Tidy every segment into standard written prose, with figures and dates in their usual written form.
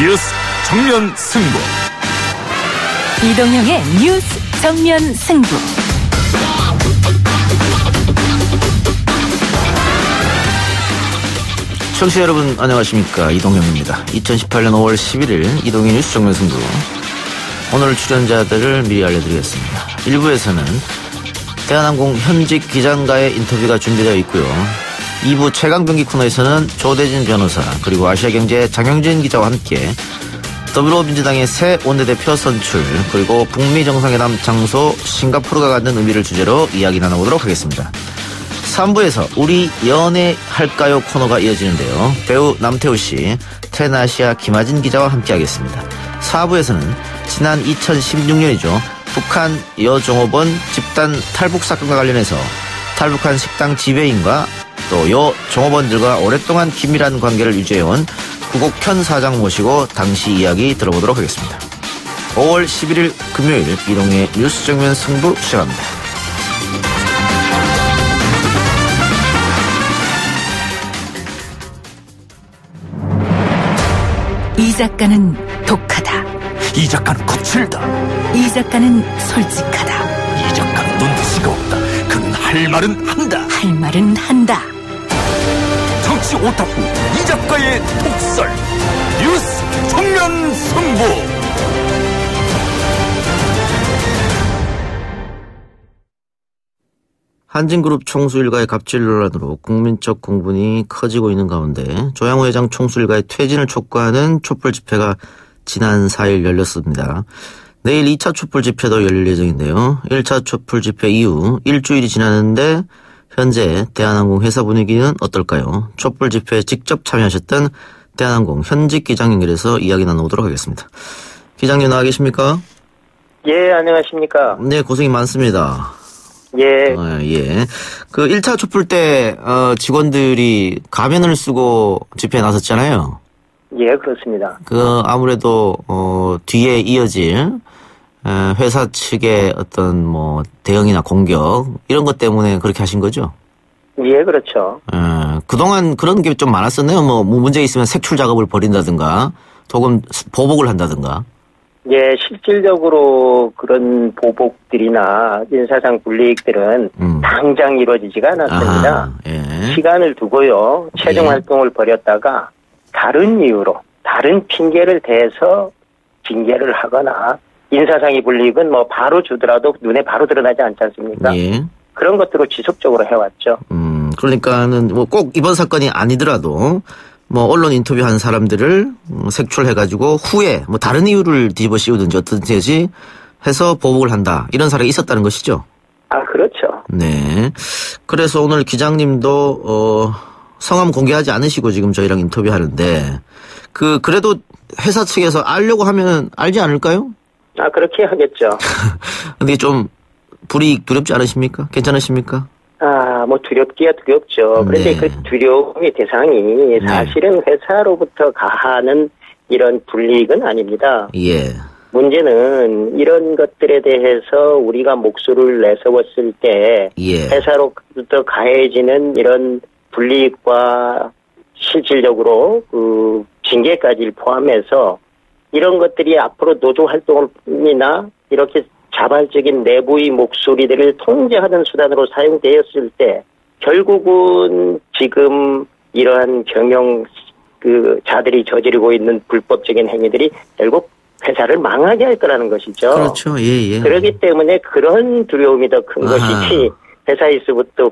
뉴스 정면 승부. 이동형의 뉴스 정면 승부. 청취자 여러분 안녕하십니까, 이동형입니다. 2018년 5월 11일 이동형 뉴스 정면 승부. 오늘 출연자들을 미리 알려드리겠습니다. 1부에서는 대한항공 현직 기장과의 인터뷰가 준비되어 있고요. 2부 최강병기 코너에서는 조대진 변호사 그리고 아시아경제의 장영진 기자와 함께 더불어민주당의 새 원내대표 선출 그리고 북미 정상회담 장소 싱가포르가 갖는 의미를 주제로 이야기 나눠보도록 하겠습니다. 3부에서 우리 연애할까요 코너가 이어지는데요. 배우 남태우 씨, 텐아시아 김하진 기자와 함께하겠습니다. 4부에서는 지난 2016년이죠. 북한 여종업원 집단 탈북 사건과 관련해서 탈북한 식당 지배인과 또 여종업원들과 오랫동안 긴밀한 관계를 유지해온 구곡현 사장 모시고 당시 이야기 들어보도록 하겠습니다. 5월 11일 금요일 이동의 뉴스 정면 승부 시작합니다. 이 작가는 독하다. 이 작가는 거칠다. 이 작가는 솔직하다. 이 작가는 눈치가 없다. 그는 할 말은 한다. 할 말은 한다. 정치 오타쿠 이 작가의 독설. 뉴스 정면 승부. 한진그룹 총수 일가의 갑질 논란으로 국민적 공분이 커지고 있는 가운데 조양호 회장 총수 일가의 퇴진을 촉구하는 촛불 집회가 지난 4일 열렸습니다. 내일 2차 촛불 집회도 열릴 예정인데요. 1차 촛불 집회 이후 일주일이 지났는데 현재 대한항공 회사 분위기는 어떨까요? 촛불 집회에 직접 참여하셨던 대한항공 현직 기장 연결해서 이야기 나눠보도록 하겠습니다. 기장님 나와 계십니까? 예, 안녕하십니까? 네, 고생이 많습니다. 예. 예. 그 1차 촛불 때 직원들이 가면을 쓰고 집회에 나섰잖아요. 예, 그렇습니다. 아무래도 뒤에 이어질 회사 측의 어떤 대응이나 공격 이런 것 때문에 그렇게 하신 거죠? 예, 그렇죠. 그동안 그런 게 좀 많았었네요. 문제 있으면 색출 작업을 벌인다든가 혹은 보복을 한다든가. 예, 실질적으로 그런 보복들이나 인사상 불이익들은 당장 이루어지지가 않았습니다. 아하, 예. 시간을 두고요. 최종 활동을 벌였다가 다른 이유로 다른 핑계를 대서 징계를 하거나 인사상의 불이익은 바로 주더라도 눈에 바로 드러나지 않지 않습니까? 예. 그런 것들을 지속적으로 해왔죠. 그러니까는 꼭 이번 사건이 아니더라도 언론 인터뷰한 사람들을 색출해가지고 후에 다른 이유를 뒤집어 씌우든지 어떻든지 해서 보복을 한다. 이런 사례가 있었다는 것이죠? 아, 그렇죠. 네. 그래서 오늘 기장님도 성함 공개하지 않으시고 지금 저희랑 인터뷰하는데 그래도 회사 측에서 알려고 하면 알지 않을까요? 아, 그렇게 하겠죠. 근데 좀 불이익 두렵지 않으십니까? 괜찮으십니까? 두렵기야 두렵죠. 그런데 네. 그 두려움의 대상이 사실은 회사로부터 가하는 이런 불이익은 아닙니다. 예. 문제는 이런 것들에 대해서 우리가 목소리를 내세웠을 때 예. 회사로부터 가해지는 이런 불이익과 실질적으로 그 징계까지 포함해서 이런 것들이 앞으로 노조 활동이나 이렇게 자발적인 내부의 목소리들을 통제하는 수단으로 사용되었을 때 결국은 지금 이러한 자들이 저지르고 있는 불법적인 행위들이 결국 회사를 망하게 할 거라는 것이죠. 그렇죠. 예. 그렇기 때문에 그런 두려움이 더 큰 것이지 회사에서부터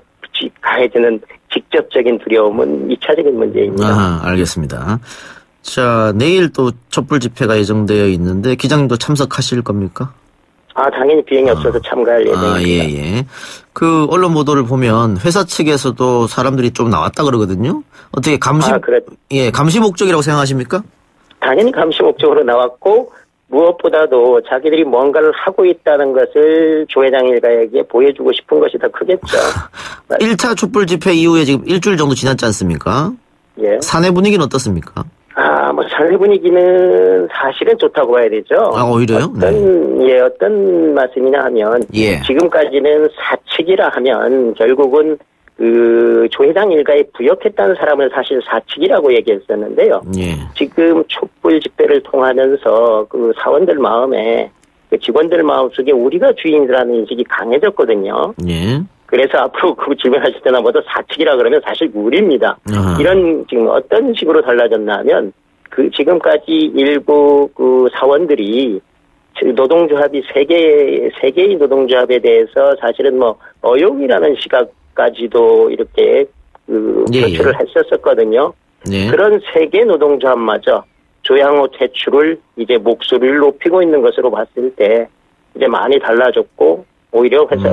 가해지는 직접적인 두려움은 2차적인 문제입니다. 알겠습니다. 자, 내일 또 촛불 집회가 예정되어 있는데 기장님도 참석하실 겁니까? 당연히 비행이 없어서 참가할 예정입니다. 예. 그 언론 보도를 보면 회사 측에서도 사람들이 좀 나왔다 그러거든요. 어떻게 감시 목적이라고 생각하십니까? 당연히 감시 목적으로 나왔고 무엇보다도 자기들이 뭔가를 하고 있다는 것을 조 회장 일가에게 보여주고 싶은 것이 더 크겠죠. 1차 촛불 집회 이후에 지금 일주일 정도 지났지 않습니까? 예. 사내 분위기는 어떻습니까? 사내 분위기는 사실은 좋다고 봐야 되죠. 오히려요? 어떤 말씀이냐 하면, 지금까지는 사측이라 하면 결국은 그 조 회장 일가에 부역했다는 사람을 사실 사측이라고 얘기했었는데요. 예. 지금 촛불 집회를 통하면서 그 사원들 마음에 그 직원들 마음속에 우리가 주인이라는 인식이 강해졌거든요. 예. 그래서 앞으로 그 질문하실 때나 뭐도 사측이라 그러면 사실 무리입니다. 아하. 이런 지금 어떤 식으로 달라졌냐면 그 지금까지 일부 그 사원들이 노동조합이 세 개의 노동조합에 대해서 사실은 뭐 어용이라는 시각까지도 이렇게 그 표출을 했었거든요. 예. 그런 세 개 노동조합마저 조양호 퇴출을 이제 목소리를 높이고 있는 것으로 봤을 때 이제 많이 달라졌고 오히려 회사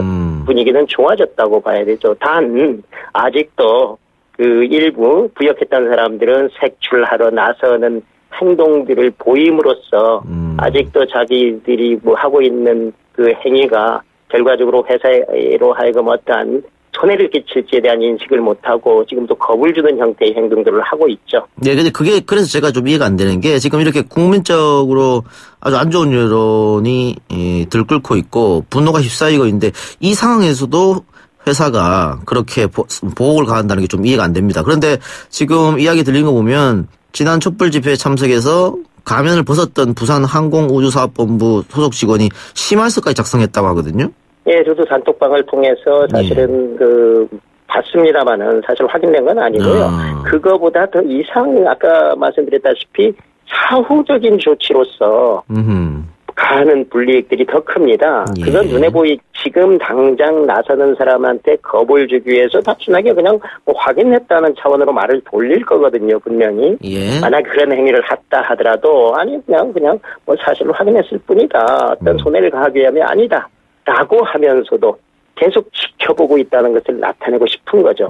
분위기는 좋아졌다고 봐야 되죠. 단 아직도 그 일부 부역했다는 사람들은 색출하러 나서는 행동들을 보임으로써 아직도 자기들이 뭐 하고 있는 그 행위가 결과적으로 회사로 하여금 어떠한 손해를 끼칠지에 대한 인식을 못하고 지금도 겁을 주는 형태의 행동들을 하고 있죠. 네, 근데 그게 그래서 제가 좀 이해가 안 되는 게 지금 이렇게 국민적으로 아주 안 좋은 여론이 들끓고 있고 분노가 휩싸이고 있는데 이 상황에서도 회사가 그렇게 보복을 가한다는 게 좀 이해가 안 됩니다. 그런데 지금 이야기 들린 거 보면 지난 촛불 집회에 참석해서 가면을 벗었던 부산 항공우주사업본부 소속 직원이 심할서까지 작성했다고 하거든요. 예, 저도 단톡방을 통해서 사실은 봤습니다만은 사실 확인된 건 아니고요. 그거보다 더 이상 아까 말씀드렸다시피 사후적인 조치로서 가하는 불이익들이 더 큽니다. 예. 그건 눈에 지금 당장 나서는 사람한테 겁을 주기 위해서 단순하게 그냥 뭐 확인했다는 차원으로 말을 돌릴 거거든요, 분명히. 예. 만약 그런 행위를 했다 하더라도 아니 그냥 뭐 사실로 확인했을 뿐이다. 어떤 손해를 가하기 위함이 아니다. 라고 하면서도 계속 지켜보고 있다는 것을 나타내고 싶은 거죠.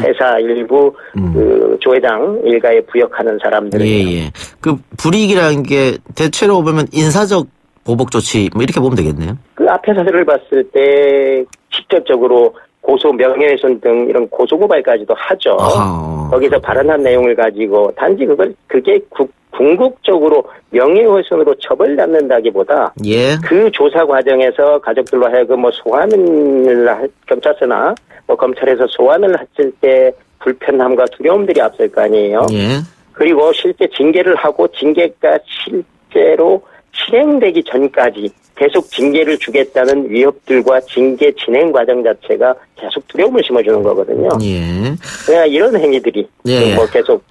회사 일부 그 조 회장 일가에 부역하는 사람들은. 예. 그 불이익이라는 게 대체로 보면 인사적 보복 조치 뭐 이렇게 보면 되겠네요. 그 앞에 사실을 봤을 때 직접적으로 고소 명예훼손 등 이런 고소고발까지도 하죠. 거기서 발언한 내용을 가지고 단지 그게 궁극적으로 명예훼손으로 처벌받는다기보다 그 조사 과정에서 가족들로 하여금 뭐 소환을 경찰서나 뭐 검찰에서 소환을 했을 때 불편함과 두려움들이 앞설 거 아니에요. 예. 그리고 실제 징계를 하고 징계가 실제로 실행되기 전까지 계속 징계를 주겠다는 위협들과 징계 진행 과정 자체가 계속 두려움을 심어주는 거거든요. 예. 그러니까 이런 행위들이 뭐 계속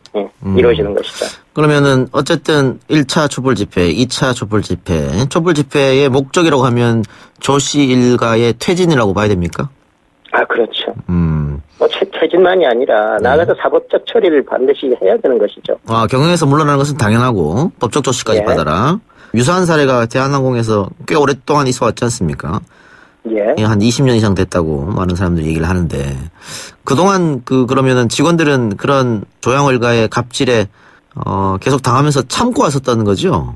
이루어지는 것이죠. 그러면은 어쨌든 1차 촛불 집회, 2차 촛불 집회의 목적이라고 하면 조 씨 일가의 퇴진이라고 봐야 됩니까? 아, 그렇죠. 뭐 퇴진만이 아니라 나아가서 사법적 처리를 반드시 해야 되는 것이죠. 아, 경영에서 물러나는 것은 당연하고 법적 조치까지 받아라. 유사한 사례가 대한항공에서 꽤 오랫동안 있어 왔지 않습니까? 예. 한 20년 이상 됐다고 많은 사람들이 얘기를 하는데 그동안 그러면은 직원들은 그런 조양호 일가의 갑질에 계속 당하면서 참고 왔었다는 거죠?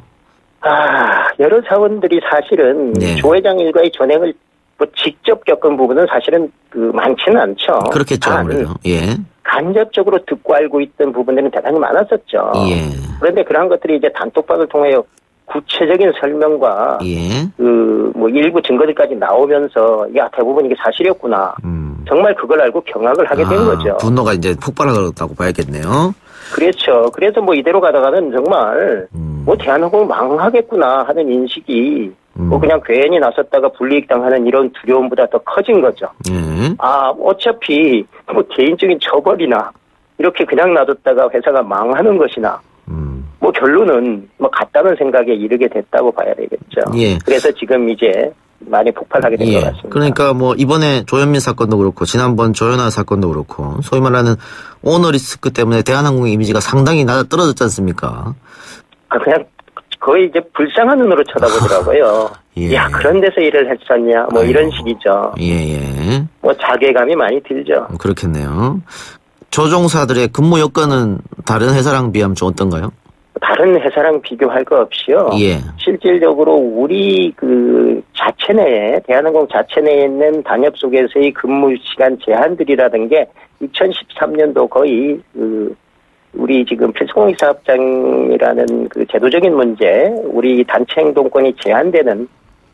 아, 여러 사원들이 사실은 조 회장 일가의 전행을 뭐 직접 겪은 부분은 사실은 많지는 않죠. 그렇겠죠, 아무래도. 예. 간접적으로 듣고 알고 있던 부분들은 대단히 많았었죠. 예. 그런데 그러한 것들이 이제 단톡방을 통해 구체적인 설명과 뭐 일부 증거들까지 나오면서 야 대부분 이게 사실이었구나. 정말 그걸 알고 경악을 하게 된 거죠. 분노가 이제 폭발하다고 봐야겠네요. 그렇죠. 그래서 뭐 이대로 가다가는 정말 뭐 대한항공이 망하겠구나 하는 인식이 뭐 그냥 괜히 나섰다가 불이익 당하는 이런 두려움보다 더 커진 거죠. 아 어차피 뭐 개인적인 처벌이나 이렇게 그냥 놔뒀다가 회사가 망하는 것이나 뭐 결론은 뭐 같다는 생각에 이르게 됐다고 봐야 되겠죠. 예. 그래서 지금 이제 많이 폭발하게 된 것 같습니다. 그러니까 뭐 이번에 조현민 사건도 그렇고 지난번 조현아 사건도 그렇고 소위 말하는 오너 리스크 때문에 대한항공의 이미지가 상당히 낮아떨어졌지 않습니까? 아 그냥 거의 이제 불쌍한 눈으로 쳐다보더라고요. 예. 야 그런 데서 일을 했었냐 뭐 이런 식이죠. 예. 뭐 자괴감이 많이 들죠. 그렇겠네요. 조종사들의 근무 여건은 다른 회사랑 비하면 좀 어떤가요? 다른 회사랑 비교할 거 없이요. 예. 실질적으로 우리 그 자체 내에 대한항공 자체 내에 있는 단협 속에서의 근무 시간 제한들이라는 게 2013년도 거의 우리 지금 필수공익 사업장이라는 그 제도적인 문제, 우리 단체 행동권이 제한되는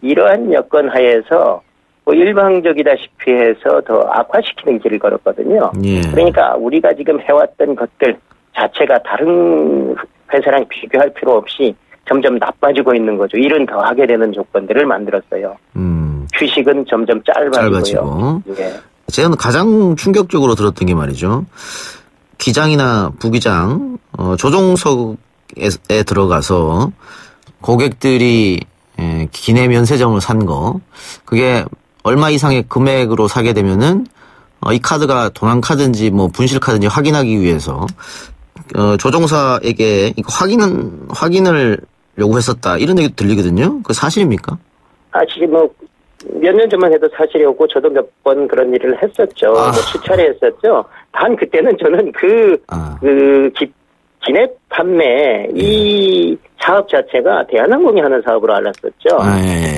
이러한 여건 하에서 뭐 일방적이다시피 해서 더 악화시키는 길을 걸었거든요. 예. 그러니까 우리가 지금 해왔던 것들 자체가 다른 회사랑 비교할 필요 없이 점점 나빠지고 있는 거죠. 일은 더 하게 되는 조건들을 만들었어요. 휴식은 점점 짧아지고요. 예. 제가 가장 충격적으로 들었던 게 말이죠. 기장이나 부기장 조종석에 들어가서 고객들이 기내 면세점을 산 거, 그게 얼마 이상의 금액으로 사게 되면은 이 카드가 도난 카드인지 뭐 분실 카드인지 확인하기 위해서 조종사에게 이거 확인을 요구했었다, 이런 얘기 들리거든요. 그 사실입니까? 지금 뭐 몇 년 전만 해도 사실이었고 저도 몇 번 그런 일을 했었죠. 뭐 수차례 했었죠. 단 그때는 저는 기내 판매 이 사업 자체가 대한항공이 하는 사업으로 알았었죠.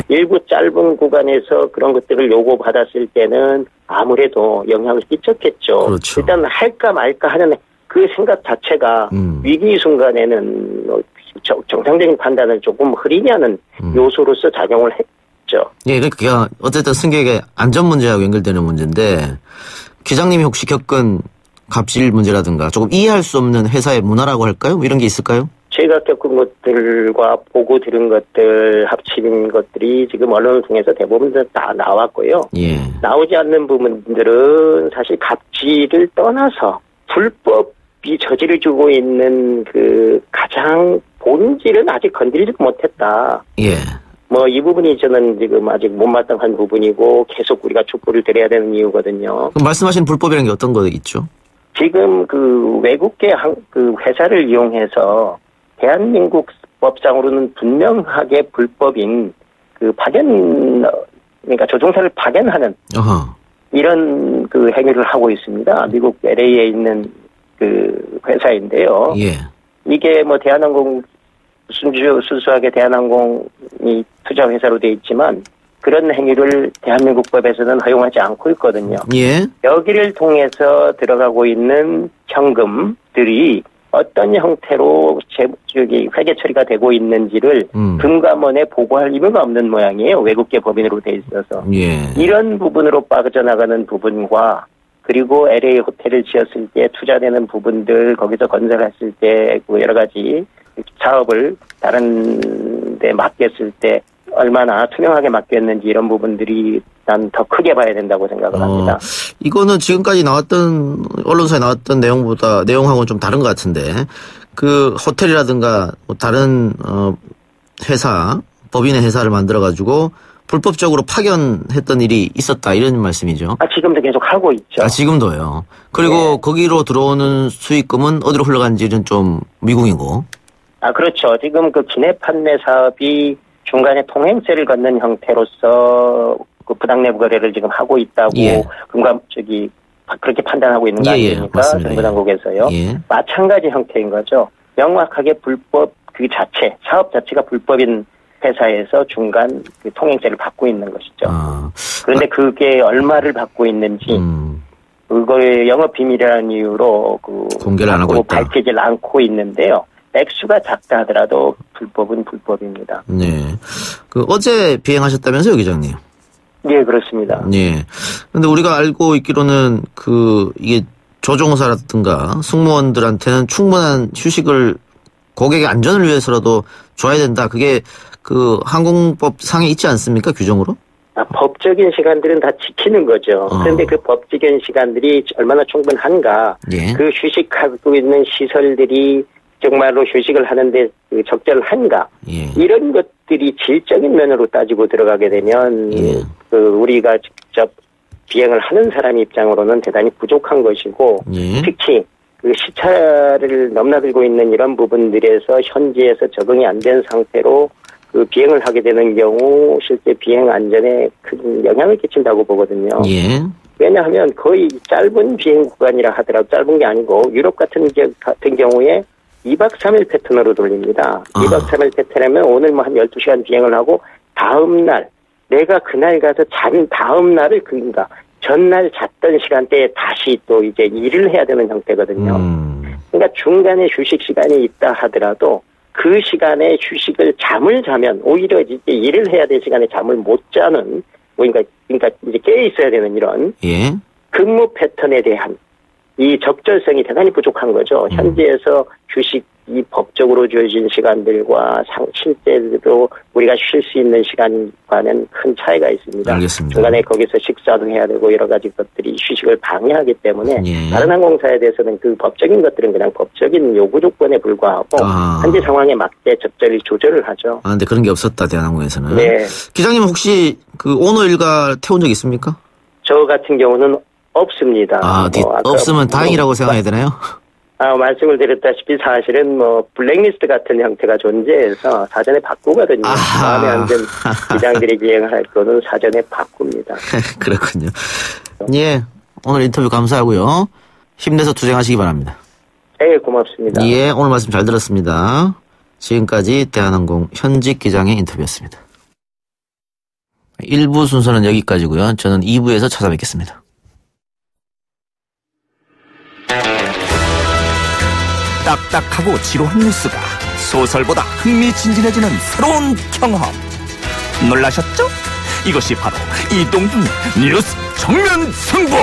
일부 짧은 구간에서 그런 것들을 요구받았을 때는 아무래도 영향을 끼쳤겠죠. 그렇죠. 일단 할까 말까 하는 그 생각 자체가 위기 순간에는 정상적인 판단을 조금 흐리냐는 요소로서 작용을 했죠. 예, 그러니까 어쨌든 승객의 안전 문제하고 연결되는 문제인데, 기장님이 혹시 겪은 갑질 문제라든가 조금 이해할 수 없는 회사의 문화라고 할까요? 뭐 이런 게 있을까요? 제가 겪은 것들과 보고 들은 것들 합친 것들이 지금 언론을 통해서 대부분 다 나왔고요. 예. 나오지 않는 부분들은 사실 갑질을 떠나서 불법이 저지르고 있는 그 가장 본질은 아직 건드리지 못했다. 예. 뭐 이 부분이 저는 지금 아직 못마땅한 부분이고 계속 우리가 촉구를 드려야 되는 이유거든요. 그럼 말씀하신 불법이라는 게 어떤 거 있죠? 지금 그 외국계 그 회사를 이용해서 대한민국 법상으로는 분명하게 불법인 그 그러니까 조종사를 파견하는 이런 그 행위를 하고 있습니다. 미국 LA에 있는 그 회사인데요. 예. 이게 뭐 대한항공 순수하게 대한항공이 투자 회사로 돼 있지만 그런 행위를 대한민국 법에서는 허용하지 않고 있거든요. 예. 여기를 통해서 들어가고 있는 현금들이 어떤 형태로 회계 처리가 되고 있는지를 금감원에 보고할 의무가 없는 모양이에요. 외국계 법인으로 돼 있어서. 예. 이런 부분으로 빠져나가는 부분과 그리고 LA 호텔을 지었을 때 투자되는 부분들, 거기서 건설했을 때 그 여러 가지 사업을 다른 데 맡겼을 때 얼마나 투명하게 맡겼는지 이런 부분들이 난 더 크게 봐야 된다고 생각을 합니다. 이거는 지금까지 나왔던 언론사에 나왔던 내용하고는 좀 다른 것 같은데, 그 호텔이라든가 다른 회사, 법인의 회사를 만들어 가지고 불법적으로 파견했던 일이 있었다, 이런 말씀이죠. 지금도 계속 하고 있죠. 지금도요. 그리고 네. 거기로 들어오는 수익금은 어디로 흘러간지는 좀 미궁이고. 그렇죠. 지금 그 기내 판매 사업이 중간에 통행세를 걷는 형태로서 그 부당내부 거래를 지금 하고 있다고 그렇게 판단하고 있는 거 아닙니까? 정부 당국에서요. 예. 마찬가지 형태인 거죠. 명확하게 불법 그 자체, 사업 자체가 불법인 회사에서 중간 그 통행세를 받고 있는 것이죠. 그런데 그게 얼마를 받고 있는지 그거의 영업 비밀이라는 이유로 공개를 안 하고 있다. 밝히질 않고 있는데요. 액수가 작다 하더라도 불법은 불법입니다. 네. 어제 비행하셨다면서요, 기장님? 예, 그렇습니다. 예. 근데 우리가 알고 있기로는 이게 조종사라든가 승무원들한테는 충분한 휴식을 고객의 안전을 위해서라도 줘야 된다. 그게 항공법 상에 있지 않습니까? 규정으로? 법적인 시간들은 다 지키는 거죠. 그런데 그 법적인 시간들이 얼마나 충분한가. 예. 그 휴식하고 있는 시설들이 정말로 휴식을 하는데 적절한가. 예. 이런 것들이 질적인 면으로 따지고 들어가게 되면 우리가 직접 비행을 하는 사람 입장으로는 대단히 부족한 것이고 특히 시차를 넘나들고 있는 이런 부분들에서 현지에서 적응이 안 된 상태로 비행을 하게 되는 경우 실제 비행 안전에 큰 영향을 끼친다고 보거든요. 예. 왜냐하면 거의 짧은 비행 구간이라 하더라도 짧은 게 아니고 유럽 같은 경우에 2박 3일 패턴으로 돌립니다. 2박 3일 패턴이면 오늘 한 12시간 비행을 하고 다음 날 내가 그날 가서 잔 다음 날을 그러니까 전날 잤던 시간대에 다시 또 이제 일을 해야 되는 형태거든요. 그러니까 중간에 휴식 시간이 있다 하더라도 그 시간에 잠을 자면 오히려 이제 일을 해야 될 시간에 잠을 못 자는 그러니까 이제 깨 있어야 되는 이런 예. 근무 패턴에 대한 이 적절성이 대단히 부족한 거죠. 현지에서 휴식이 법적으로 주어진 시간들과 실제로 우리가 쉴 수 있는 시간과는 큰 차이가 있습니다. 알겠습니다. 중간에 거기서 식사도 해야 되고 여러 가지 것들이 휴식을 방해하기 때문에 예. 다른 항공사에 대해서는 그 법적인 것들은 그냥 법적인 요구 조건에 불과하고 현지 상황에 맞게 적절히 조절을 하죠. 아, 근데 그런 게 없었다, 대한항공에서는. 네. 기장님 혹시 그 오너 일가 태운 적 있습니까? 저 같은 경우는 없습니다. 없으면 다행이라고 생각해야 되나요? 말씀을 드렸다시피 사실은 블랙리스트 같은 형태가 존재해서 사전에 바꾸거든요. 마음에 안 드는 기장들이 기행할 거는 사전에 바꿉니다. 그렇군요. 예, 오늘 인터뷰 감사하고요. 힘내서 투쟁하시기 바랍니다. 네, 고맙습니다. 예, 오늘 말씀 잘 들었습니다. 지금까지 대한항공 현직 기장의 인터뷰였습니다. 1부 순서는 여기까지고요. 저는 2부에서 찾아뵙겠습니다. 딱딱하고 지루한 뉴스가 소설보다 흥미진진해지는 새로운 경험. 놀라셨죠? 이것이 바로 이동준의 뉴스 정면 승부.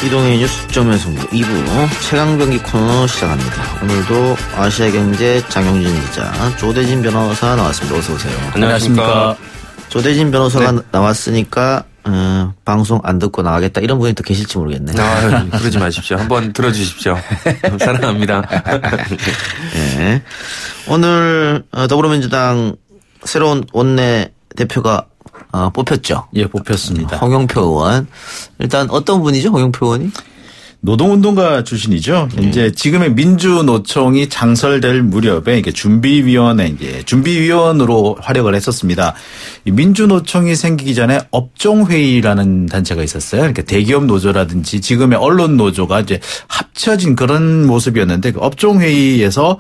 이동의 뉴스 정면 승부 2부 최강병기 코너 시작합니다. 오늘도 아시아경제 장영진 기자, 조대진 변호사 나왔습니다. 어서 오세요. 안녕하십니까. 조대진 변호사가 나왔으니까 방송 안 듣고 나가겠다 이런 분이 또 계실지 모르겠네. 그러지 마십시오. 한번 들어주십시오. 사랑합니다. 네. 오늘 더불어민주당 새로운 원내 대표가 뽑혔죠. 예, 뽑혔습니다. 홍영표 의원. 일단 어떤 분이죠, 홍영표 의원이? 노동운동가 출신이죠. 이제 지금의 민주노총이 창설될 무렵에 이게 준비위원으로 활약을 했었습니다. 이 민주노총이 생기기 전에 업종회의라는 단체가 있었어요. 그러니까 대기업 노조라든지 지금의 언론 노조가 이제 합쳐진 그런 모습이었는데 그 업종회의에서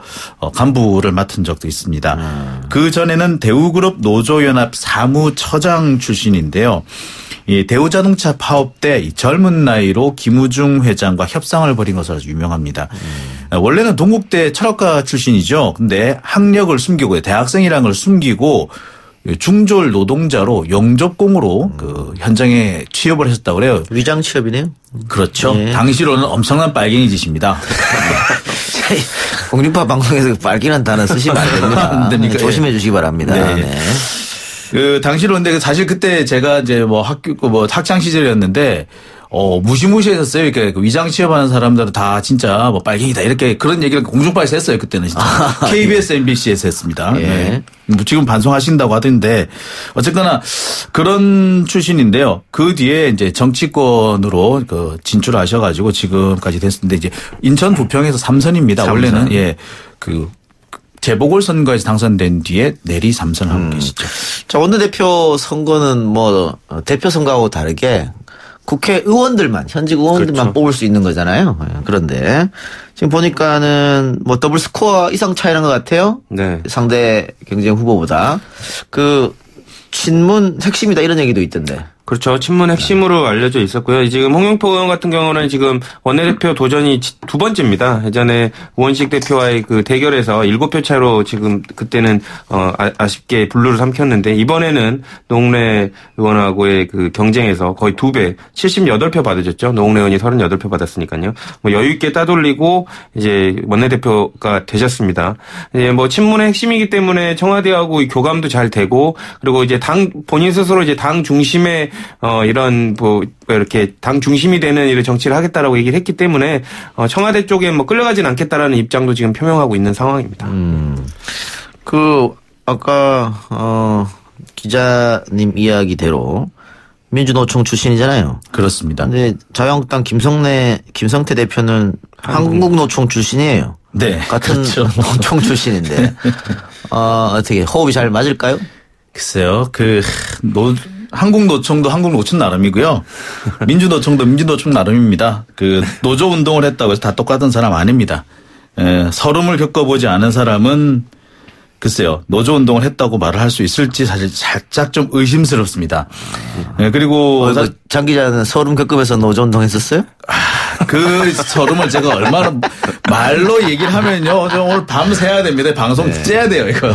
간부를 맡은 적도 있습니다. 그 전에는 대우그룹 노조연합 사무처장 출신인데요. 이 대우자동차 파업 때 이 젊은 나이로 김우중 회장과 협상을 벌인 것으로 아주 유명합니다. 원래는 동국대 철학과 출신이죠. 근데 학력을 숨기고 대학생이라는 걸 숨기고 중졸 노동자로 용접공으로 그 현장에 취업을 하셨다고 그래요. 위장 취업이네요. 그렇죠. 네. 당시로는 엄청난 빨갱이 짓입니다. 공중파 방송에서 빨갱이라는 단어 쓰시면 안 됩니다. 안 됩니까? 조심해 주시기 바랍니다. 네. 네. 그 당시로 근데 사실 그때 제가 이제 학창 시절이었는데 무시무시했었어요. 이렇게 위장 취업하는 사람들은 다 진짜 빨갱이다 이렇게 그런 얘기를 공중파에서 했어요. 그때는 진짜. KBS, MBC에서 했습니다. 예. 네. 지금 반송하신다고 하던데 어쨌거나 그런 출신인데요. 그 뒤에 이제 정치권으로 진출하셔가지고 지금까지 됐는데 이제 인천 부평에서 3선입니다. 원래는 재보궐선거에서 당선된 뒤에 내리 3선을 하고 계시죠. 자, 원내대표 선거는 대표 선거하고 다르게 국회의원들만, 현직 의원들만 그렇죠. 뽑을 수 있는 거잖아요. 그런데 지금 보니까는 더블 스코어 이상 차이난 것 같아요. 네. 상대 경쟁 후보보다. 친문 핵심이다 이런 얘기도 있던데. 그렇죠. 친문 핵심으로 알려져 있었고요. 지금 홍영표 의원 같은 경우는 지금 원내대표 도전이 두 번째입니다. 예전에 우원식 대표와의 그 대결에서 7표 차로 지금 그때는 아쉽게 분루를 삼켰는데 이번에는 노웅래 의원하고의 그 경쟁에서 거의 2배 78표 받으셨죠. 노웅래 의원이 38표 받았으니까요. 여유 있게 따돌리고 이제 원내대표가 되셨습니다. 이제 친문의 핵심이기 때문에 청와대하고 교감도 잘 되고 그리고 이제 본인 스스로 이제 당 중심의 이런 이렇게 당 중심이 되는 이런 정치를 하겠다라고 얘기를 했기 때문에 청와대 쪽에 끌려가진 않겠다라는 입장도 지금 표명하고 있는 상황입니다. 아까 기자님 이야기대로 민주노총 출신이잖아요. 그렇습니다. 근데 자유한국당 김성태 대표는 한국노총 출신이에요. 네. 같은 그렇죠. 노총 출신인데 어떻게 호흡이 잘 맞을까요? 글쎄요. 한국노총도 한국노총 나름이고요. 민주노총도 민주노총 나름입니다. 노조 운동을 했다고 해서 다 똑같은 사람 아닙니다. 서름을 겪어보지 않은 사람은 글쎄요. 노조 운동을 했다고 말을 할 수 있을지 사실 살짝 좀 의심스럽습니다. 네, 그리고 장 기자는 서름 겪으면서 노조 운동 했었어요? 그 서름을 제가 얼마나 말로 얘기를 하면요. 오늘 밤 새야 됩니다. 방송 째야 돼요, 이거.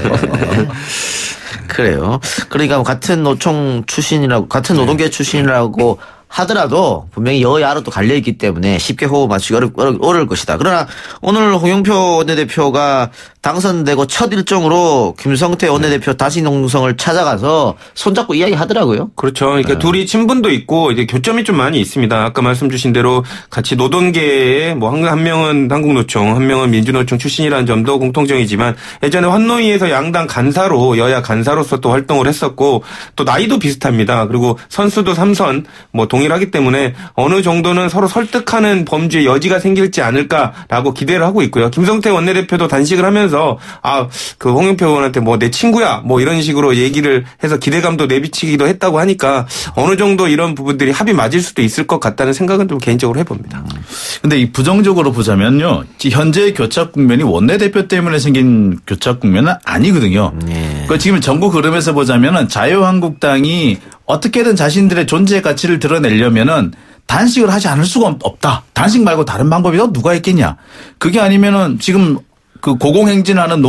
그래요. 그러니까 같은 노총 출신이라고, 같은 노동계 출신이라고 하더라도 분명히 여야로 또 갈려있기 때문에 쉽게 호흡 맞추기 어려울 것이다. 그러나 오늘 홍영표 원내대표가 당선되고 첫 일정으로 김성태 원내대표 다시 농성을 찾아가서 손잡고 이야기하더라고요. 그렇죠. 그러니까 둘이 친분도 있고 이제 교점이 좀 많이 있습니다. 아까 말씀 주신 대로 같이 노동계에 뭐 한 명은 한국노총, 한 명은 민주노총 출신이라는 점도 공통점이지만 예전에 환노위에서 양당 간사로 여야 간사로서 또 활동을 했었고 또 나이도 비슷합니다. 그리고 선수도 3선 뭐 동일하기 때문에 어느 정도는 서로 설득하는 범주의 여지가 생길지 않을까라고 기대를 하고 있고요. 김성태 원내대표도 단식을 하면서 그 홍영표 의원한테 뭐 내 친구야 뭐 이런 식으로 얘기를 해서 기대감도 내비치기도 했다고 하니까 어느 정도 이런 부분들이 합이 맞을 수도 있을 것 같다는 생각은 좀 개인적으로 해봅니다. 근데 이 부정적으로 보자면요. 현재의 교착 국면이 원내대표 때문에 생긴 교착 국면은 아니거든요. 그러니까 지금 전국 흐름에서 보자면은 자유한국당이 어떻게든 자신들의 존재 가치를 드러내려면은 단식을 하지 않을 수가 없다. 단식 말고 다른 방법이 누가 있겠냐. 그게 아니면은 지금 그 고공행진하는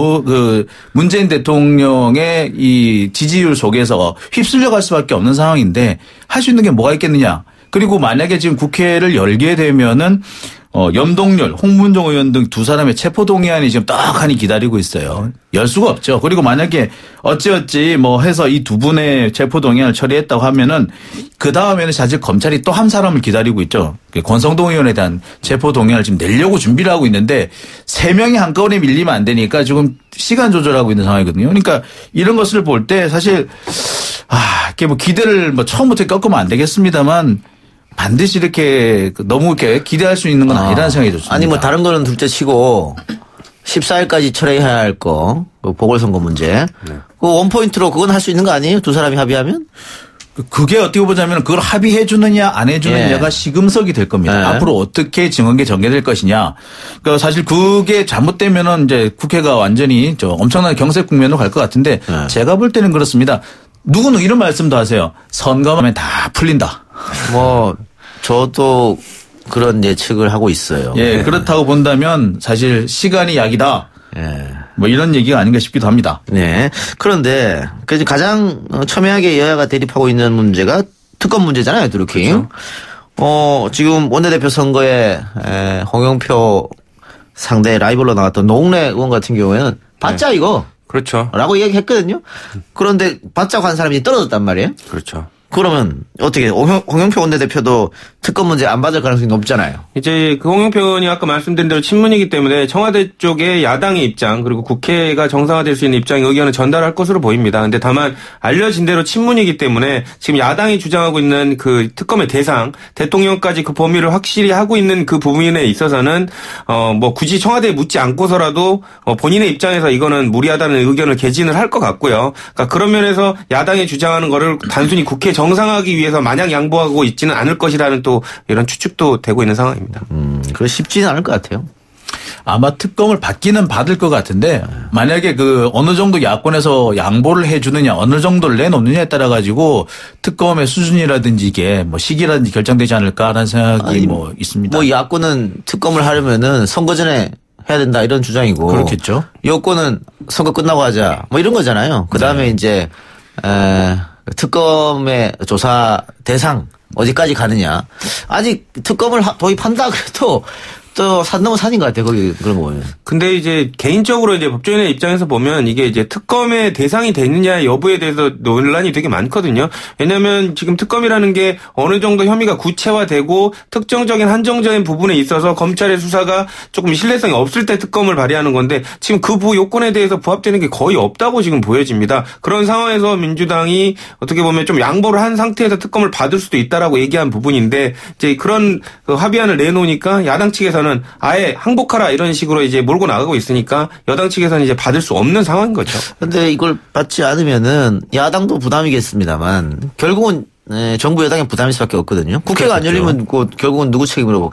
문재인 대통령의 이 지지율 속에서 휩쓸려 갈 수밖에 없는 상황인데 할 수 있는 게 뭐가 있겠느냐. 그리고 만약에 지금 국회를 열게 되면은 염동열, 홍문종 의원 등 두 사람의 체포동의안이 지금 떡하니 기다리고 있어요. 열 수가 없죠. 그리고 만약에 어찌어찌 뭐 해서 이 두 분의 체포동의안을 처리했다고 하면은 그 다음에는 사실 검찰이 또 한 사람을 기다리고 있죠. 권성동 의원에 대한 체포동의안을 지금 내려고 준비를 하고 있는데 3명이 한꺼번에 밀리면 안 되니까 지금 시간 조절하고 있는 상황이거든요. 그러니까 이런 것을 볼 때 사실 이게 뭐 기대를 뭐 처음부터 꺾으면 안 되겠습니다만 반드시 이렇게 너무 이렇게 기대할 수 있는 건 아니라는 생각이 듭니다. 아니 뭐 다른 거는 둘째 치고 14일까지 처리해야 할 거 보궐선거 문제. 그 원포인트로 그건 할 수 있는 거 아니에요? 두 사람이 합의하면? 그게 어떻게 보자면 그걸 합의해 주느냐 안 해주느냐가 시금석이 될 겁니다. 앞으로 어떻게 증언계 전개될 것이냐. 그러니까 사실 그게 잘못되면은 이제 국회가 완전히 엄청난 경색 국면으로 갈 것 같은데 제가 볼 때는 그렇습니다. 누구는 이런 말씀도 하세요. 선거하면 다 풀린다. 뭐 저도 그런 예측을 하고 있어요. 예, 그렇다고 본다면 사실 시간이 약이다. 뭐 이런 얘기가 아닌가 싶기도 합니다. 네. 그런데 가장 첨예하게 여야가 대립하고 있는 문제가 특검 문제잖아요, 드루킹. 그렇죠. 지금 원내대표 선거에 홍영표 상대 라이벌로 나왔던 노웅래 의원 같은 경우에는 받자 이거. 그렇죠. 라고 얘기했거든요. 그런데 받자고 한 사람이 떨어졌단 말이에요. 그렇죠. 그러면 어떻게 홍영표 원내대표도 특검 문제 안 받을 가능성이 높잖아요. 이제 그 홍영표 의원이 아까 말씀드린 대로 친문이기 때문에 청와대 쪽의 야당의 입장 그리고 국회가 정상화될 수 있는 입장의 의견을 전달할 것으로 보입니다. 그런데 다만 알려진 대로 친문이기 때문에 지금 야당이 주장하고 있는 그 특검의 대상 대통령까지 그 범위를 확실히 하고 있는 그 부분에 있어서는 뭐 굳이 청와대에 묻지 않고서라도 본인의 입장에서 이거는 무리하다는 의견을 개진을 할 것 같고요. 그러니까 그런 면에서 야당이 주장하는 거를 단순히 국회 정상화하기 위해서 마냥 양보하고 있지는 않을 것이라는 또 이런 추측도 되고 있는 상황입니다. 그래 쉽지는 않을 것 같아요. 아마 특검을 받기는 받을 것 같은데 만약에 그 어느 정도 야권에서 양보를 해주느냐 어느 정도를 내놓느냐에 따라 가지고 특검의 수준이라든지 이게 뭐 시기라든지 결정되지 않을까라는 생각이 뭐 있습니다. 뭐 야권은 특검을 하려면은 선거 전에 해야 된다 이런 주장이고 그렇겠죠. 여권은 선거 끝나고 하자 뭐 이런 거잖아요. 그 다음에 이제 특검의 조사 대상 어디까지 가느냐. 아직 특검을 도입한다 그래도 또 산 넘어 산인 것 같아요. 거기 그런 거 보면. 근데 이제 개인적으로 이제 법조인의 입장에서 보면 이게 이제 특검의 대상이 되느냐 여부에 대해서 논란이 되게 많거든요. 왜냐하면 지금 특검이라는 게 어느 정도 혐의가 구체화되고 특정적인 한정적인 부분에 있어서 검찰의 수사가 조금 신뢰성이 없을 때 특검을 발의하는 건데 지금 그 요건에 대해서 부합되는 게 거의 없다고 지금 보여집니다. 그런 상황에서 민주당이 어떻게 보면 좀 양보를 한 상태에서 특검을 받을 수도 있다라고 얘기한 부분인데 이제 그런 합의안을 내놓으니까 야당 측에서는 아예 항복하라 이런 식으로 이제 몰고 나가고 있으니까 여당 측에서는 이제 받을 수 없는 상황인 거죠. 그런데 이걸 받지 않으면은 야당도 부담이겠습니다만 결국은 정부 여당의 부담일 수밖에 없거든요. 국회가 안 열리면 결국은 누구 책임으로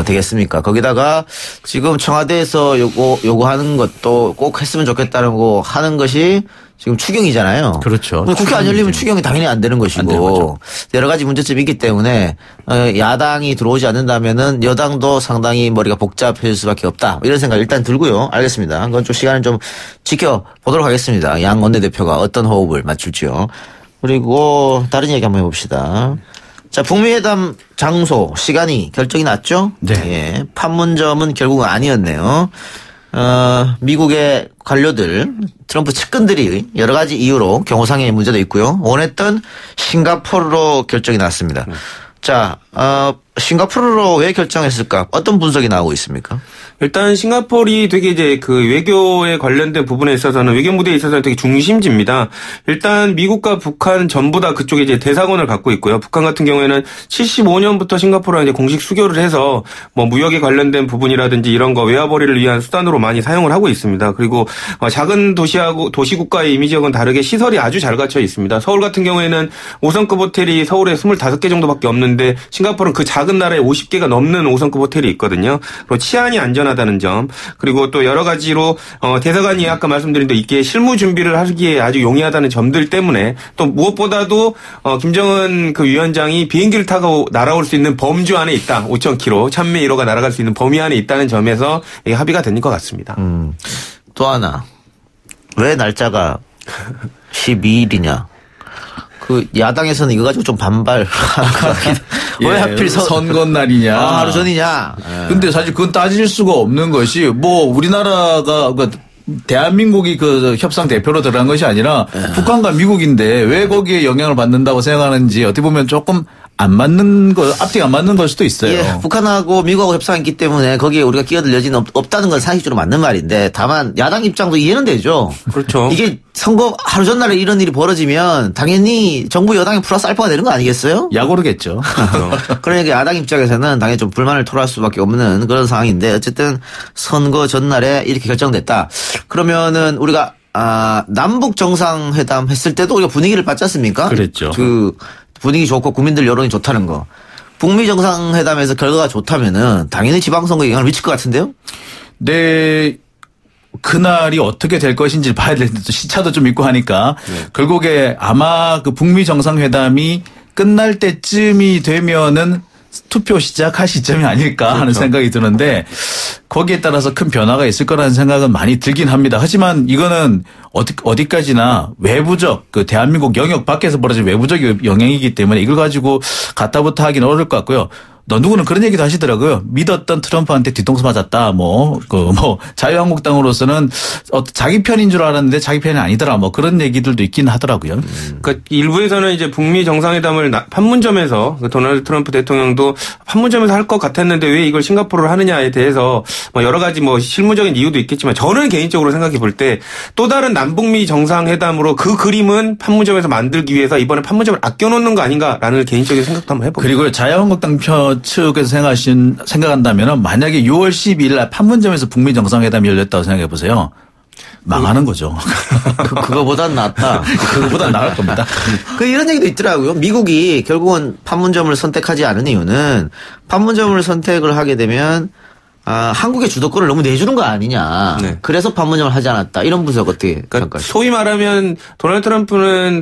되겠습니까? 거기다가 지금 청와대에서 요구하는 것도 꼭 했으면 좋겠다는 거 하는 것이 지금 추경이잖아요. 그렇죠. 국회 안 열리면 추경이 당연히 안 되는 것이고 여러 가지 문제점이 있기 때문에 야당이 들어오지 않는다면은 여당도 상당히 머리가 복잡해질 수밖에 없다. 이런 생각 일단 들고요. 알겠습니다. 그건 좀 시간을 좀 지켜보도록 하겠습니다. 양 원내대표가 어떤 호흡을 맞출지요. 그리고 다른 얘기 한번 해봅시다. 자, 북미회담 장소, 시간이 결정이 났죠? 네. 예, 판문점은 결국은 아니었네요. 미국의 관료들, 트럼프 측근들이 여러 가지 이유로 경호상의 문제도 있고요. 원했던 싱가포르로 결정이 났습니다. 자, 싱가포르로 왜 결정했을까? 어떤 분석이 나오고 있습니까? 일단 싱가포르이 되게 이제 그 외교에 관련된 부분에 있어서는 외교 무대에 있어서는 되게 중심지입니다. 일단 미국과 북한 전부 다 그쪽에 이제 대사관을 갖고 있고요. 북한 같은 경우에는 75년부터 싱가포르랑 이제 공식 수교를 해서 뭐 무역에 관련된 부분이라든지 이런 거 외화벌이를 위한 수단으로 많이 사용을 하고 있습니다. 그리고 작은 도시하고 도시국가의 이미지하고는 다르게 시설이 아주 잘 갖춰 있습니다. 서울 같은 경우에는 5성급 호텔이 서울에 25개 정도밖에 없는데 싱가포르는 그 작은 나라에 50개가 넘는 5성급 호텔이 있거든요. 그리고 치안이 안전하다는 점, 그리고 또 여러 가지로 대사관이 아까 말씀드린 대로 이게 실무 준비를 하기에 아주 용이하다는 점들 때문에 또 무엇보다도 김정은 그 위원장이 비행기를 타고 날아올 수 있는 범주 안에 있다. 5,000km, 1000미 1호가 날아갈 수 있는 범위 안에 있다는 점에서 이게 합의가 된 것 같습니다. 또 하나, 왜 날짜가 12일이냐? 그 야당에서는 이거 가지고 좀 반발하는 것 같긴. 왜 하필 선거 날이냐? 하루 전이냐? 근데 사실 그건 따질 수가 없는 것이 뭐 우리나라가 대한민국이 그 협상 대표로 들어간 것이 아니라 북한과 미국인데 왜 거기에 영향을 받는다고 생각하는지 어떻게 보면 조금 안 맞는 거, 앞뒤가 안 맞는 걸 수도 있어요. 예, 북한하고 미국하고 협상했기 때문에 거기에 우리가 끼어들 여지는 없다는 건 사실적으로 맞는 말인데 다만 야당 입장도 이해는 되죠. 그렇죠. 이게 선거 하루 전날에 이런 일이 벌어지면 당연히 정부 여당이 플러스 알파가 되는 거 아니겠어요? 약오르겠죠. 그러니까 야당 입장에서는 당연히 좀 불만을 토로할 수밖에 없는 그런 상황인데 어쨌든 선거 전날에 이렇게 결정됐다. 그러면은 우리가 남북 정상회담 했을 때도 우리가 분위기를 봤지 않습니까? 그랬죠. 그 분위기 좋고 국민들 여론이 좋다는 거. 북미 정상회담에서 결과가 좋다면은 당연히 지방선거에 영향을 미칠 것 같은데요? 네. 그날이 어떻게 될 것인지를 봐야 되는데 또 시차도 좀 있고 하니까 결국에 아마 그 북미 정상회담이 끝날 때쯤이 되면은 투표 시작할 시점이 아닐까 하는 생각이 드는데 거기에 따라서 큰 변화가 있을 거라는 생각은 많이 들긴 합니다. 하지만 이거는 어디까지나 외부적 그 대한민국 영역 밖에서 벌어진 외부적 영향이기 때문에 이걸 가지고 갖다부터 하기는 어려울 것 같고요. 누구는 그런 얘기도 하시더라고요. 믿었던 트럼프한테 뒤통수 맞았다. 자유한국당으로서는 자기 편인 줄 알았는데 자기 편이 아니더라. 그런 얘기들도 있긴 하더라고요. 그러니까 일부에서는 이제 북미 정상회담을 판문점에서 도널드 트럼프 대통령도 판문점에서 할 것 같았는데 왜 이걸 싱가포르를 하느냐에 대해서 여러 가지 실무적인 이유도 있겠지만 저는 개인적으로 생각해 볼 때 또 다른 남북미 정상회담으로 그 그림은 판문점에서 만들기 위해서 이번에 판문점을 아껴놓는 거 아닌가라는 개인적인 생각도 한번 해봅니다. 그리고 자유한국당 측에서 생각한다면 만약에 6월 12일 날 판문점에서 북미 정상회담이 열렸다고 생각해 보세요. 망하는 거죠. 그거보단 낫다. 그거보단 나을 겁니다. 이런 얘기도 있더라고요. 미국이 결국은 판문점을 선택하지 않은 이유는 판문점을 선택을 하게 되면 한국의 주도권을 너무 내주는 거 아니냐. 네. 그래서 판문점을 하지 않았다. 이런 분석 어떻게 생각하시죠? 소위 말하면 도널드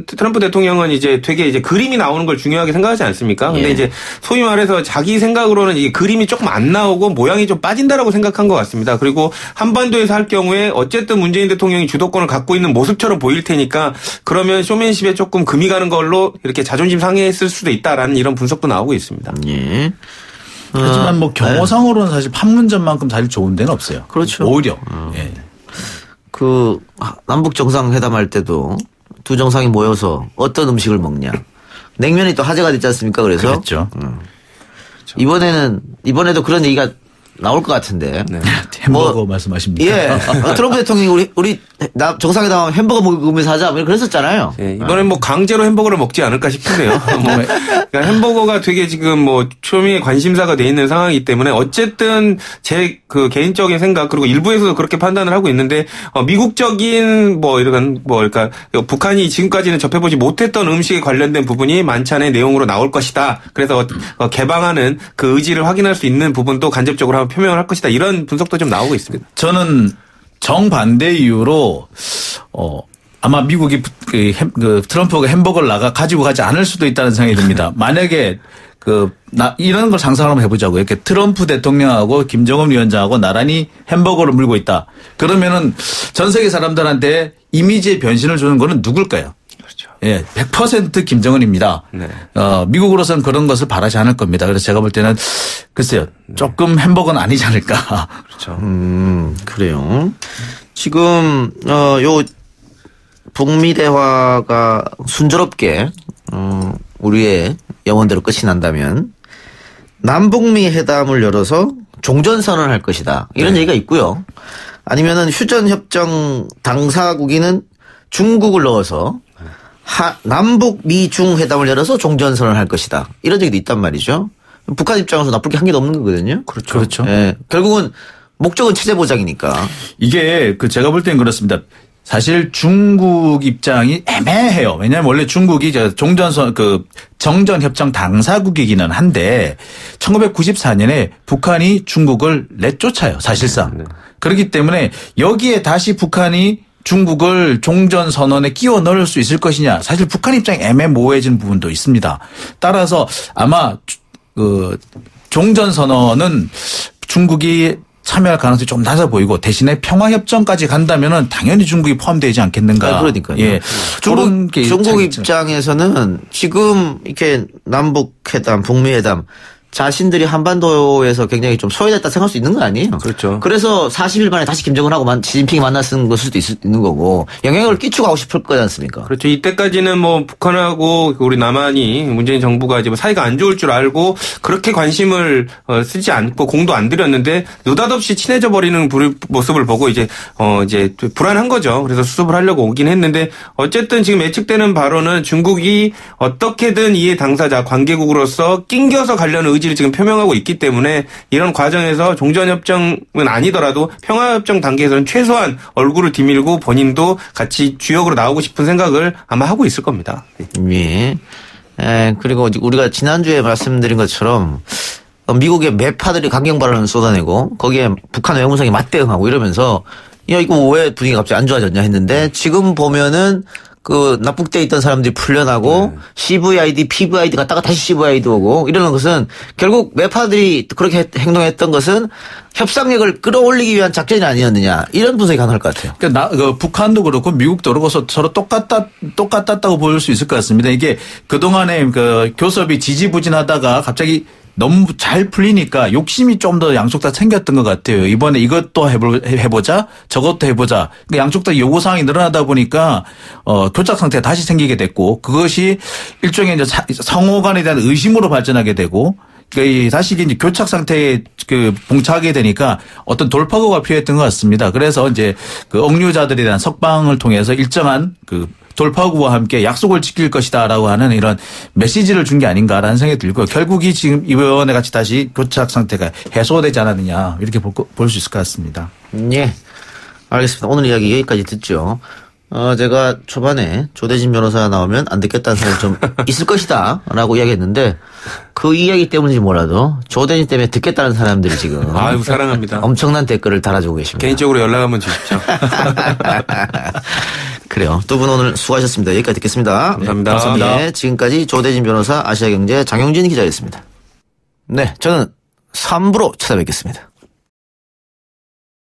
트럼프 대통령은 이제 되게 이제 그림이 나오는 걸 중요하게 생각하지 않습니까? 근데 이제 소위 말해서 자기 생각으로는 이 그림이 조금 안 나오고 모양이 좀 빠진다라고 생각한 것 같습니다. 그리고 한반도에서 할 경우에 어쨌든 문재인 대통령이 주도권을 갖고 있는 모습처럼 보일 테니까 그러면 쇼맨십에 조금 금이 가는 걸로 이렇게 자존심 상해했을 수도 있다라는 이런 분석도 나오고 있습니다. 예. 하지만 경호상으로는 사실 판문점만큼 사실 좋은 데는 없어요. 그렇죠. 오히려. 예. 남북 정상회담 할 때도 두 정상이 모여서 어떤 음식을 먹냐. 냉면이 또 화제가 됐지 않습니까? 그래서. 그렇죠. 이번에도 그런 얘기가 나올 것 같은데. 네. 햄버거 말씀하십니까? 예. 트럼프 대통령이 우리 정상회담 햄버거 먹으면서 하자. 그랬었잖아요. 네, 이번엔 뭐 강제로 햄버거를 먹지 않을까 싶은데요. 그러니까 햄버거가 되게 지금 뭐 초미의 관심사가 돼 있는 상황이기 때문에 어쨌든 제 그 개인적인 생각 그리고 일부에서도 그렇게 판단을 하고 있는데 미국적인 뭐 이런 그러니까 북한이 지금까지는 접해보지 못했던 음식에 관련된 부분이 만찬의 내용으로 나올 것이다. 그래서 개방하는 그 의지를 확인할 수 있는 부분도 간접적으로 한번 표명을 할 것이다. 이런 분석도 좀 나오고 있습니다. 저는 정반대 이유로 아마 미국이 트럼프가 햄버거를 가지고 가지 않을 수도 있다는 생각이 듭니다. 만약에 이런 걸 상상을 한번 해보자고요. 이렇게 트럼프 대통령하고 김정은 위원장하고 나란히 햄버거를 물고 있다. 그러면은 전 세계 사람들한테 이미지의 변신을 주는 거는 누굴까요? 그렇죠. 예, 100% 김정은입니다. 네. 미국으로서는 그런 것을 바라지 않을 겁니다. 그래서 제가 볼 때는 글쎄요, 조금 햄버거는 아니지 않을까. 그렇죠. 그래요. 지금 요 북미 대화가 순조롭게 우리의 영원대로 끝이 난다면 남북미 회담을 열어서 종전선언을 할 것이다. 이런 얘기가 있고요. 아니면은 휴전협정 당사국인은 중국을 넣어서 남북 미중 회담을 열어서 종전선언을 할 것이다. 이런 얘기도 있단 말이죠. 북한 입장에서 나쁠 게 한 개도 없는 거거든요. 그렇죠. 예. 결국은 목적은 체제 보장이니까. 이게 제가 볼 땐 그렇습니다. 사실 중국 입장이 애매해요. 왜냐하면 원래 중국이 정전협정 당사국이기는 한데 1994년에 북한이 중국을 내쫓아요. 사실상. 네. 그렇기 때문에 여기에 다시 북한이 중국을 종전선언에 끼워 넣을 수 있을 것이냐. 사실 북한 입장이 애매모호해진 부분도 있습니다. 따라서 아마 종전선언은 중국이 참여할 가능성이 좀 낮아 보이고 대신에 평화협정까지 간다면은 당연히 중국이 포함되지 않겠는가. 그러니까요. 예. 중국 입장에서는 지금 이렇게 남북회담, 북미회담 자신들이 한반도에서 굉장히 좀 소외됐다 생각할 수 있는 거 아니에요? 그렇죠. 그래서 40일 만에 다시 김정은하고 시진핑이 만났는 것일 수도 있는 거고 영향을 끼치고 하고 싶을 거지 않습니까? 그렇죠. 이때까지는 뭐 북한하고 우리 남한이 문재인 정부가 이제 뭐 사이가 안 좋을 줄 알고 그렇게 관심을 쓰지 않고 공도 안 들였는데 느닷없이 친해져 버리는 모습을 보고 이제 불안한 거죠. 그래서 수습을 하려고 오긴 했는데 어쨌든 지금 예측되는 바로는 중국이 어떻게든 이해 당사자 관계국으로서 낑겨서 가려는 의지를 지금 표명하고 있기 때문에 이런 과정에서 종전협정은 아니더라도 평화협정 단계에서는 최소한 얼굴을 디밀고 본인도 같이 주역으로 나오고 싶은 생각을 아마 하고 있을 겁니다. 예. 그리고 우리가 지난주에 말씀드린 것처럼 미국의 매파들이 강경 발언을 쏟아내고 거기에 북한 외무성이 맞대응하고 이러면서 이거 왜 분위기가 갑자기 안 좋아졌냐 했는데 지금 보면은 납북돼 있던 사람들이 풀려나고 CVID, PVID 갔다가 다시 CVID 오고 이러는 것은 결국 매파들이 그렇게 행동했던 것은 협상력을 끌어올리기 위한 작전이 아니었느냐 이런 분석이 가능할 것 같아요. 그러니까 북한도 그렇고 미국도 그렇고 서로 똑같다고 볼 수 있을 것 같습니다. 이게 그동안에 교섭이 지지부진하다가 갑자기 너무 잘 풀리니까 욕심이 좀 더 양쪽 다 생겼던 것 같아요. 이번에 이것도 해보자, 저것도 해보자. 그러니까 양쪽 다 요구사항이 늘어나다 보니까 교착 상태가 다시 생기게 됐고 그것이 일종의 이제 상호 간에 대한 의심으로 발전하게 되고 다시 이제 교착 상태에 봉착하게 되니까 어떤 돌파구가 필요했던 것 같습니다. 그래서 이제 억류자들에 대한 석방을 통해서 일정한 돌파구와 함께 약속을 지킬 것이다라고 하는 이런 메시지를 준 게 아닌가라는 생각이 들고요. 결국이 지금 이번에 같이 다시 교착 상태가 해소되지 않았느냐 이렇게 볼 수 있을 것 같습니다. 예, 알겠습니다. 오늘 이야기 여기까지 듣죠. 제가 초반에 조대진 변호사 나오면 안 듣겠다는 생각이 좀 있을 것이다 라고 이야기했는데 그 이야기 때문인지 몰라도 조대진 때문에 듣겠다는 사람들이 지금 아유 사랑합니다. 엄청난 댓글을 달아주고 계십니다. 개인적으로 연락 한번 주십시오. 그래요. 두 분 오늘 수고하셨습니다. 여기까지 듣겠습니다. 감사합니다. 감사합니다. 네, 지금까지 조대진 변호사 아시아경제 장영진 기자였습니다. 네, 저는 3부로 찾아뵙겠습니다.